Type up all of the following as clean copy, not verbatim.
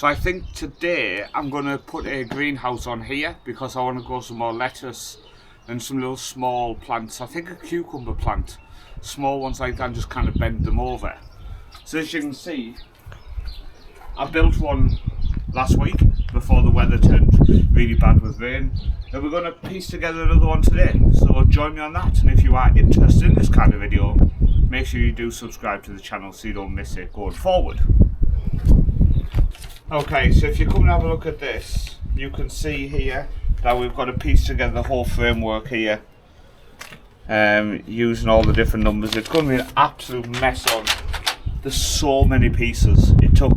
So I think today I'm going to put a greenhouse on here because I want to grow some more lettuce and some little small plants. I think a cucumber plant, small ones like that, and just kind of bend them over. So as you can see, I built one last week before the weather turned really bad with rain, and we're going to piece together another one today. So join me on that, and if you are interested in this kind of video, make sure you do subscribe to the channel so you don't miss it going forward. Okay, so if you come and have a look at this, you can see here that we've got to piece together the whole framework here, using all the different numbers. It's going to be an absolute mess on. There's so many pieces. It took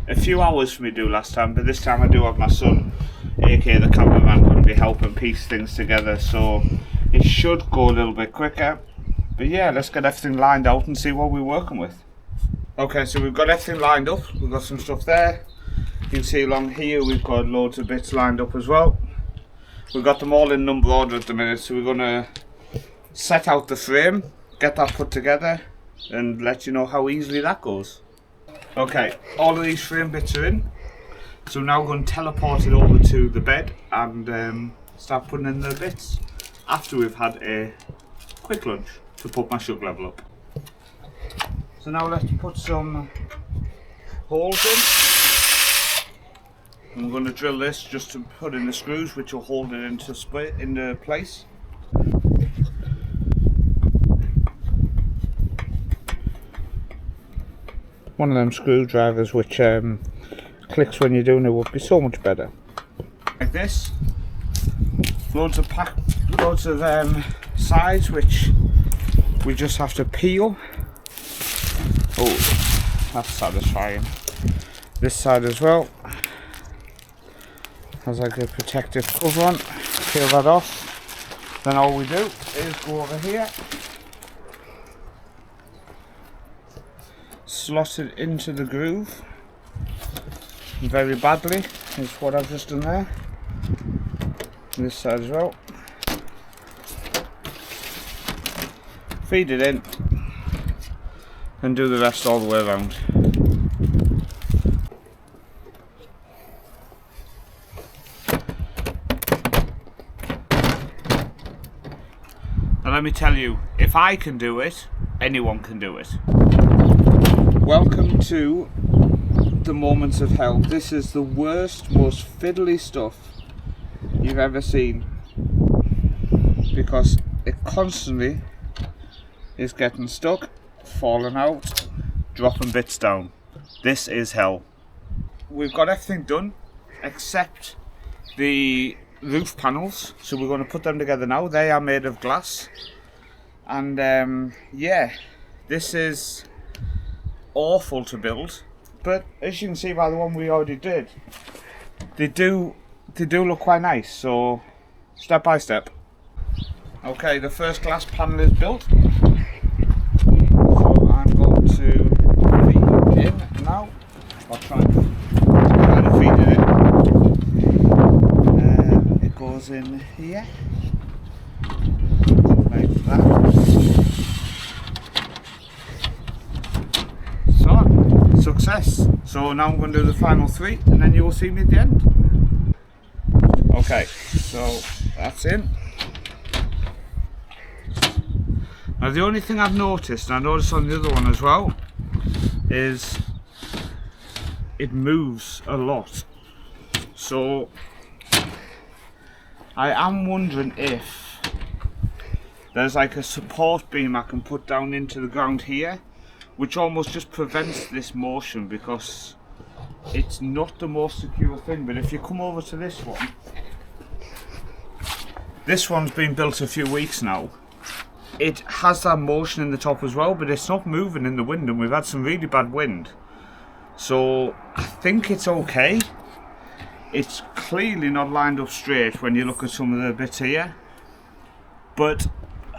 a few hours for me to do last time, but this time I do have my son, aka the cameraman, going to be helping piece things together, so it should go a little bit quicker. But yeah, let's get everything lined out and see what we're working with. Okay, so we've got everything lined up. We've got some stuff there. You can see along here we've got loads of bits lined up as well. We've got them all in number order at the minute, so we're going to set out the frame, get that put together, and let you know how easily that goes. Okay, all of these frame bits are in, so now we're going to teleport it over to the bed and start putting in the bits after we've had a quick lunch to put my sugar level up. So now let's put some holes in. And we're going to drill this just to put in the screws which will hold it into place. One of them screwdrivers which clicks when you're doing it would be so much better. Like this. Loads of sides which we just have to peel. Oh, that's satisfying. This side as well has like a protective cover on. Peel that off. Then all we do is go over here, slot it into the groove very badly, is what I've just done there. This side as well. Feed it in and do the rest all the way around. Now let me tell you, if I can do it, anyone can do it. Welcome to the moments of hell. This is the worst, most fiddly stuff you've ever seen, because it constantly is getting stuck, falling out, dropping bits down. This is hell. We've got everything done except the roof panels, so we're going to put them together now. They are made of glass, and yeah, this is awful to build, but as you can see by the one we already did, they do look quite nice. So step by step. Okay, the first glass panel is built, so I'm going to feed it in now. I'll try and feed it in. It goes in here like that. So, success. So now I'm going to do the final three, and then you will see me at the end. Okay, so that's in. Now the only thing I've noticed, and I noticed on the other one as well, is it moves a lot. So I am wondering if there's like a support beam I can put down into the ground here, which almost just prevents this motion, because it's not the most secure thing. But if you come over to this one, this one's been built a few weeks now. It has that motion in the top as well, but it's not moving in the wind, and we've had some really bad wind. So I think it's okay. It's clearly not lined up straight when you look at some of the bits here. But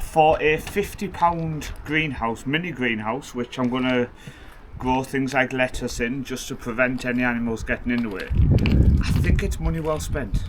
for a £50 greenhouse, mini greenhouse, which I'm going to grow things like lettuce in just to prevent any animals getting into it, I think it's money well spent.